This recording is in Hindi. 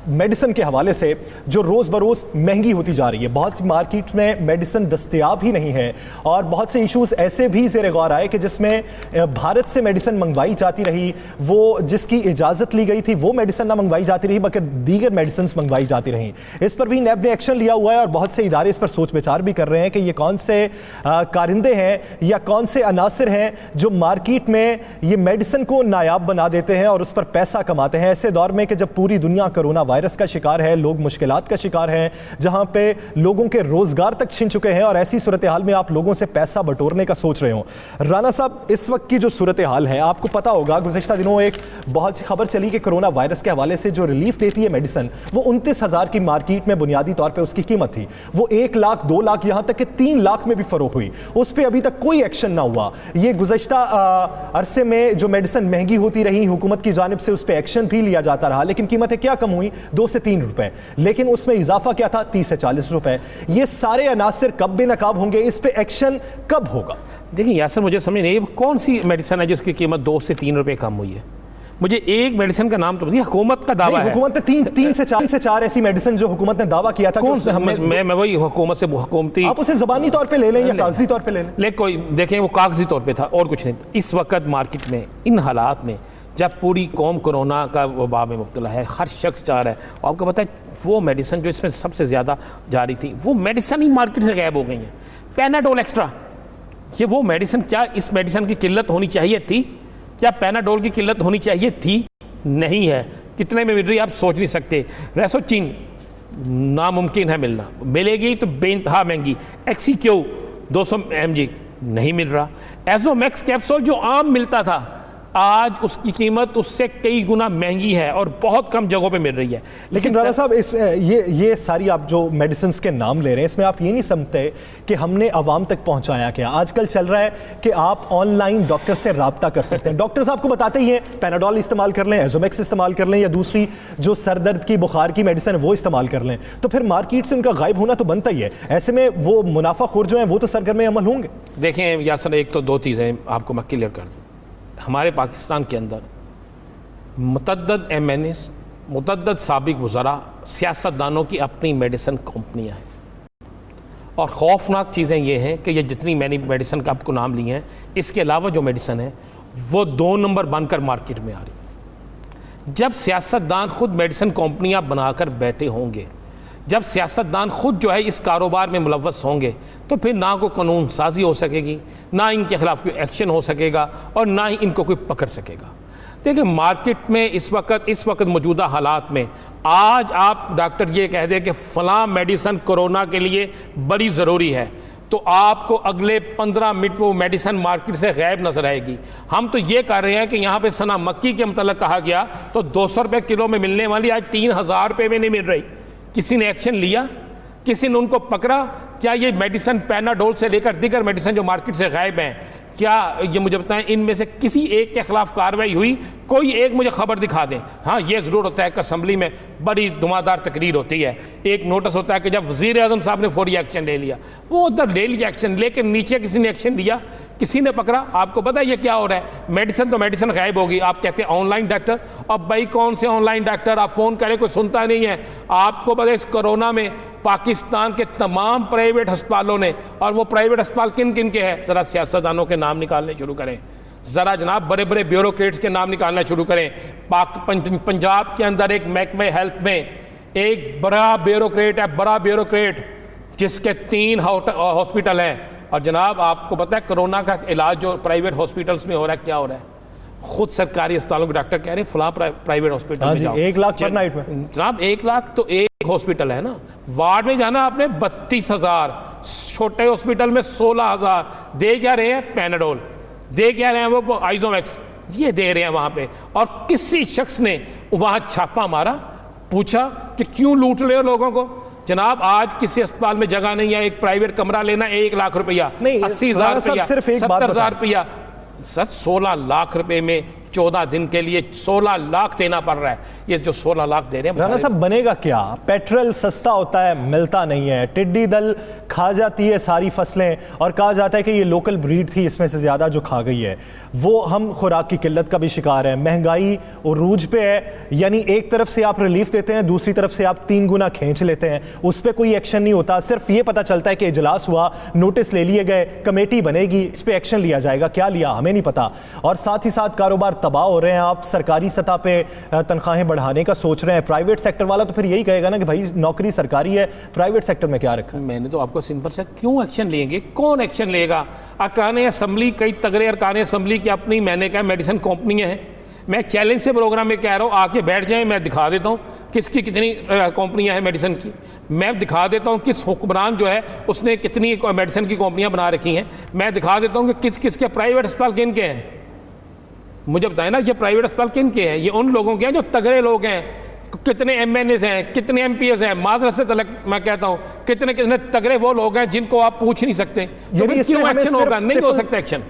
मेडिसिन के हवाले से जो रोज़ बरोज़ महंगी होती जा रही है, बहुत सी मार्केट में मेडिसिन दस्तयाब ही नहीं है और बहुत से इश्यूज ऐसे भी ज़ेर गौर आए कि जिसमें भारत से मेडिसिन मंगवाई जाती रही, वो जिसकी इजाज़त ली गई थी वो मेडिसिन ना मंगवाई जाती रही बल्कि दीगर मेडिसिन मंगवाई जाती रही। इस पर भी नैब ने एक्शन लिया हुआ है और बहुत से इदारे इस पर सोच विचार भी कर रहे हैं कि ये कौन से कारिंदे हैं या कौन से अनासिर हैं जो मार्केट में ये मेडिसिन को नायाब बना देते हैं और उस पर पैसा कमाते हैं। ऐसे दौर में कि जब पूरी दुनिया कोरोना वायरस का शिकार है, लोग मुश्किलात का शिकार हैं, जहां पे लोगों के रोजगार तक छिन चुके हैं और ऐसी सूरत हाल में आप लोगों से पैसा बटोरने का सोच रहे हो। राना साहब, इस वक्त की जो सूरत हाल है, आपको पता होगा गुज़िश्ता दिनों एक बहुत सी खबर चली कि कोरोना वायरस के हवाले से जो रिलीफ देती है मेडिसिन, वो 29,000 की मार्केट में बुनियादी तौर पर उसकी कीमत थी, वो 1 लाख 2 लाख यहां तक कि 3 लाख में भी फरोख्त हुई। उस पर अभी तक कोई एक्शन ना हुआ। ये गुज़िश्ता अरसे में जो मेडिसिन महंगी होती रही, हुकूमत की जानिब से उस पर एक्शन भी लिया जाता रहा, लेकिन कीमतें क्या कम हुई? 2 से 3 रुपए, लेकिन उसमें इजाफा क्या था? 30 से 40 रुपए। ये सारे अनासिर कब बेनकाब होंगे? इस पे एक्शन कब होगा? देखिए यासर, मुझे समझ नहीं कौन सी मेडिसिन है जिसकी कीमत 2 से 3 रुपए कम हुई है। मुझे एक मेडिसिन का नाम तो बताइए। हुकूमत का दावा है, हुकूमत ने 3 से 4 ऐसी मेडिसिन जो हुकूमत ने दावा किया था। कौन से? मैं वही हुकूमत से हुकूमती, आप उसे ज़बानी तौर पे ले लें या कागजी तौर पे ले लें। कोई देखें, वो कागजी तौर पे था और कुछ नहीं। इस वक्त मार्केट में इन हालात में जब पूरी कौम कोरोना का वबा में मुब्तला है, हर शख्स चाह रहा है, और आपको पता है वो मेडिसिन जो इसमें सबसे ज़्यादा जा रही थी वो मेडिसिन ही मार्केट से गायब हो गई हैं। पैनाडोल एक्स्ट्रा, ये वो मेडिसिन, क्या इस मेडिसिन की किल्लत होनी चाहिए थी? क्या पैनाडोल की किल्लत होनी चाहिए थी? नहीं है। कितने में मिल रही है आप सोच नहीं सकते। रेसोचिन नामुमकिन है मिलना, मिलेगी तो बेइंतहा महंगी। एक्सीक्यू 200 mg नहीं मिल रहा। एजोमैक्स कैप्सूल जो आम मिलता था, आज उसकी कीमत उससे कई गुना महंगी है और बहुत कम जगहों पे मिल रही है। लेकिन राना साहब, ये सारी आप जो मेडिसिन के नाम ले रहे हैं, इसमें आप ये नहीं समझते कि हमने आवाम तक पहुंचाया क्या? आजकल चल रहा है कि आप ऑनलाइन डॉक्टर से रब्ता कर सकते हैं। डॉक्टर्स आपको बताते ही हैं पैनाडोल इस्तेमाल कर लें, एजोमैक्स इस्तेमाल कर लें, या दूसरी जो सर दर्द की बुखार की मेडिसिन वो इस्तेमाल कर लें, तो फिर मार्केट से उनका गायब होना तो बनता ही है। ऐसे में वो मुनाफाखोर जो है वो तो सरगर्म अमल होंगे। देखें यासर, एक तो 2 चीज़ें आपको मैं क्लियर कर दूँ। हमारे पाकिस्तान के अंदर मुतअद्दिद MNAs, मुतअद्दिद साबिक वज़रा, सियासतदानों की अपनी मेडिसिन कंपनियाँ हैं। और खौफनाक चीज़ें ये हैं कि ये जितनी मैंने मेडिसिन का आपको नाम लिए हैं, इसके अलावा जो मेडिसिन है वो 2 नंबर बनकर मार्केट में आ रही। जब सियासतदान खुद मेडिसिन कंपनियाँ बनाकर बैठे होंगे, जब सियासतदान खुद जो है इस कारोबार में मुलव्वस होंगे, तो फिर ना कोई कानून साजी हो सकेगी, ना इनके खिलाफ कोई एक्शन हो सकेगा और ना ही इनको कोई पकड़ सकेगा। देखिए मार्केट में इस वक्त मौजूदा हालात में आज आप डॉक्टर ये कह दें कि फ़लाँ मेडिसिन कोरोना के लिए बड़ी ज़रूरी है, तो आपको अगले 15 मिनट वो मेडिसिन मार्केट से गायब नजर आएगी। हम तो ये कह रहे हैं कि यहाँ पे सना मक्की के मतलब कहा गया तो 200 रुपये किलो में मिलने वाली आज 3000 रुपये में नहीं मिल रही। किसी ने एक्शन लिया? किसी ने उनको पकड़ा? क्या ये मेडिसिन पैनाडोल से लेकर दीगर मेडिसिन जो मार्केट से गायब हैं, क्या ये मुझे बताएं इनमें से किसी एक के खिलाफ कार्रवाई हुई? कोई एक मुझे खबर दिखा दें। हाँ, ये ज़रूर होता है कि असम्बली में बड़ी धुआंधार तकरीर होती है, एक नोटिस होता है कि जब वज़ीर आज़म साहब ने फौरी एक्शन ले लिया, वो उधर ले लिया एक्शन, लेकिन नीचे किसी ने एक्शन लिया, किसी ने पकड़ा? आपको पता है ये क्या हो रहा है? मेडिसिन तो मेडिसिन गायब होगी। आप कहते हैं ऑनलाइन डॉक्टर, अब भाई कौन से ऑनलाइन डॉक्टर? आप फ़ोन करें कोई सुनता नहीं है। आपको पता है इस कोरोना में पाकिस्तान के तमाम प्राइवेट अस्पतालों ने, और वो प्राइवेट अस्पताल किन किन के हैं? ज़रा सियासतदानों के नाम निकालने शुरू करें, ज़रा जनाब बड़े बड़े ब्यूरोक्रेट्स के नाम निकालना शुरू करें। पंजाब के अंदर एक महकमे हेल्थ में एक बड़ा ब्यूरोक्रेट है, बड़ा ब्यूरोक्रेट, जिसके 3 हॉस्पिटल हैं। और जनाब आपको पता है कोरोना का इलाज जो प्राइवेट हॉस्पिटल्स में हो रहा है, क्या हो रहा है? खुद सरकारी अस्पतालों के डॉक्टर कह रहे हैं फलां प्राइवेट हॉस्पिटल में जाओ, 1 लाख पर नाइट में। जनाब 1 लाख तो एक हॉस्पिटल है ना, वार्ड में जाना आपने 32,000, छोटे हॉस्पिटल में 16,000। दे क्या रहे हैं? पैनाडोल दे क्या रहे हैं? वो आइजोमैक्स ये दे रहे हैं वहाँ पे। और किसी शख्स ने वहाँ छापा मारा, पूछा कि क्यों लूट रहे हो लोगों को? जनाब आज किसी अस्पताल में जगह नहीं है, एक प्राइवेट कमरा लेना 1 लाख रुपया, 80,000 रुपया, 70,000 रुपया। सर 16 लाख रुपए में 14 दिन के लिए 16 लाख देना पड़ रहा है। ये जो 16 लाख दे रहे हैं राणा साहब, बनेगा क्या? पेट्रोल सस्ता होता है, मिलता नहीं है, टिड्डी दल खा जाती है सारी फसलें, और कहा जाता है कि ये लोकल ब्रीड थी, इसमें से ज़्यादा जो खा गई है। वो हम खुराक की किल्लत का भी शिकार है, महंगाई उरूज पे है। यानी एक तरफ से आप रिलीफ देते हैं, दूसरी तरफ से आप 3 गुना खींच लेते हैं, उस पर कोई एक्शन नहीं होता। सिर्फ ये पता चलता है कि इजलास हुआ, नोटिस ले लिए गए, कमेटी बनेगी, इस पर एक्शन लिया जाएगा। क्या लिया हमें नहीं पता। और साथ ही साथ कारोबार तबाह हो रहे हैं। आप सरकारी सतह पे तनख्वाहें बढ़ाने का सोच रहे हैं, प्राइवेट सेक्टर वाला तो फिर यही कहेगा ना कि भाई नौकरी सरकारी है, प्राइवेट सेक्टर में क्या रखा है। मैंने तो आपको सिंपल से, क्यों एक्शन लेंगे, कौन एक्शन लेगा? अरकान असम्बली, कई तगड़े अरकान असम्बली की अपनी, मैंने कहा मेडिसिन कंपनियां हैं। मैं चैलेंज से प्रोग्राम में कह रहा हूँ, आके बैठ जाएं, मैं दिखा देता हूँ किसकी कितनी कंपनियां हैं मेडिसिन की। मैं दिखा देता हूँ किस हुक्मरान जो है उसने कितनी मेडिसिन की कंपनियां बना रखी हैं। मैं दिखा देता हूँ कि किस किस के प्राइवेट अस्पताल किन के हैं। मुझे बताएं ना, ये प्राइवेट अस्पताल किन के हैं? ये उन लोगों के हैं जो तगड़े लोग हैं। कितने MNAs हैं, कितने MPs हैं, माजरत से तलक मैं कहता हूँ कितने कितने तगड़े वो लोग हैं जिनको आप पूछ नहीं सकते। तो क्यों एक्शन होगा? नहीं हो सकता एक्शन।